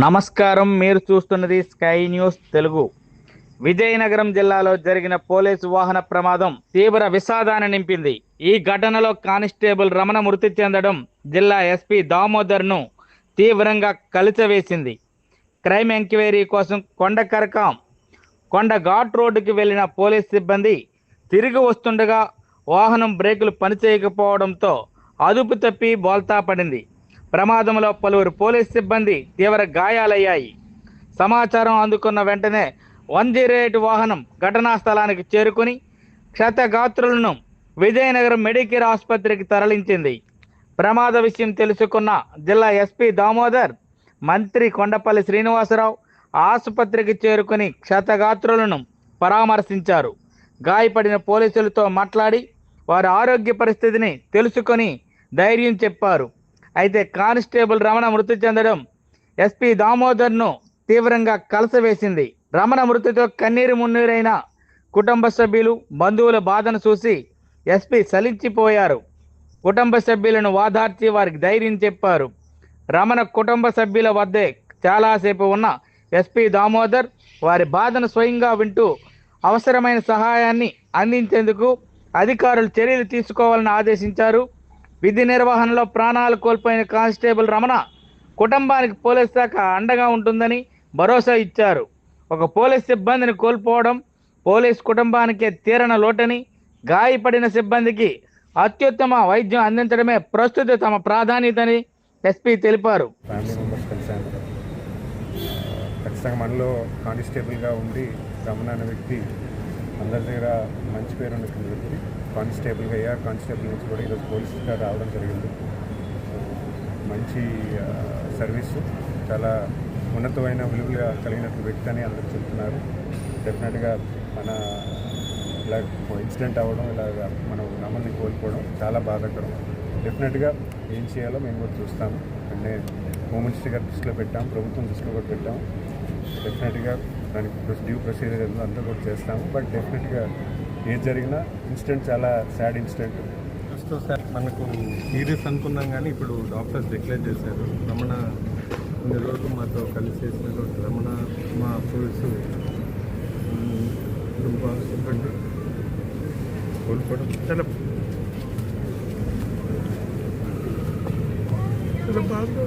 నమస్కారం. మీరు చూస్తున్నది స్కై న్యూస్ తెలుగు. విజయనగరం జిల్లాలో జరిగిన పోలీసు వాహన ప్రమాదం తీవ్ర విషాదాన్ని నింపింది. ఈ ఘటనలో కానిస్టేబుల్ రమణ మృతి చెందడం జిల్లా ఎస్పీ దామోదర్ను తీవ్రంగా కలిచివేసింది. క్రైమ్ ఎంక్వైరీ కోసం కొండ ఘాట్ రోడ్డుకి వెళ్లిన పోలీస్ సిబ్బంది తిరిగి వస్తుండగా వాహనం బ్రేకులు పనిచేయకపోవడంతో అదుపు తప్పి బోల్తా పడింది. ప్రమాదంలో పలువురు పోలీస్ సిబ్బంది తీవ్ర గాయాలయ్యాయి. సమాచారం అందుకున్న వెంటనే 108 వాహనం ఘటనా స్థలానికి చేరుకుని క్షతగాత్రులను విజయనగరం మెడికేర్ ఆసుపత్రికి తరలించింది. ప్రమాద విషయం తెలుసుకున్న జిల్లా ఎస్పీ దామోదర్, మంత్రి కొండపల్లి శ్రీనివాసరావు ఆసుపత్రికి చేరుకుని క్షతగాత్రులను పరామర్శించారు. గాయపడిన పోలీసులతో మాట్లాడి వారి ఆరోగ్య పరిస్థితిని తెలుసుకొని ధైర్యం చెప్పారు. అయితే కానిస్టేబుల్ రమణ మృతి చెందడం ఎస్పీ దామోదర్ను తీవ్రంగా కలసవేసింది. రమణ మృతితో కన్నీరు మున్నీరైన కుటుంబ సభ్యులు, బంధువుల బాధను చూసి ఎస్పీ సలించిపోయారు. కుటుంబ సభ్యులను వాదార్చి వారికి ధైర్యం చెప్పారు. రమణ కుటుంబ సభ్యుల వద్దే చాలాసేపు ఉన్న ఎస్పీ దామోదర్ వారి బాధను స్వయంగా వింటూ అవసరమైన సహాయాన్ని అందించేందుకు అధికారులు చర్యలు తీసుకోవాలని ఆదేశించారు. విధి నిర్వహణలో ప్రాణాలు కోల్పోయిన కానిస్టేబుల్ రమణ కుటుంబానికి పోలీస్ శాఖ అండగా ఉంటుందని భరోసా ఇచ్చారు. ఒక పోలీస్ సిబ్బందిని కోల్పోవడం పోలీస్ కుటుంబానికే తీరన లోటని, గాయపడిన సిబ్బందికి అత్యుత్తమ వైద్యం అందించడమే ప్రస్తుత తమ ప్రాధాన్యతని ఎస్పీ తెలిపారు. ఫ్యామిలీ మెంబర్స్ కలిశాను. ఖచ్చితంగా మనలో కానిస్టేబుల్గా ఉండి రమణ అనే వ్యక్తి అందరి దగ్గర మంచి పేరు ఉన్నటువంటి వ్యక్తి. కానిస్టేబుల్గా ఏఆర్ కానిస్టేబుల్ నుంచి కూడా ఈరోజు పోలీసుగా రావడం జరిగింది. మంచి సర్వీసు, చాలా ఉన్నతమైన విలువలుగా కలిగినటువంటి వ్యక్తి అని అందరూ చెప్తున్నారు. డెఫినెట్గా మన ఇలా ఇన్సిడెంట్ అవ్వడం, ఇలాగ మనం రమణని కోల్పోవడం చాలా బాధాకరం. డెఫినెట్గా ఏం చేయాలో మేము కూడా చూస్తాము. అంటే హోమ్ మినిస్టర్ గారి దృష్టిలో పెట్టాం, ప్రభుత్వం దృష్టిలో కూడా పెట్టాం. డెఫినెట్గా దానికి డ్యూ ప్రొసీజర్ అంతా కూడా చేస్తాము. బట్ డెఫినెట్గా ఏది జరిగినా ఇన్సిడెంట్ చాలా సాడ్ ఇన్సిడెంట్. ప్రస్తుతం సార్ మనకు సీరియస్ అనుకున్నాం, కానీ ఇప్పుడు డాక్టర్స్ డిక్లేర్ చేశారు. రమణ కొన్ని రోజులు మాతో కలిసి చేసినటువంటి రమణ మా పోలీసు సిబ్బంది కోల్పోవడం చాలా బాగా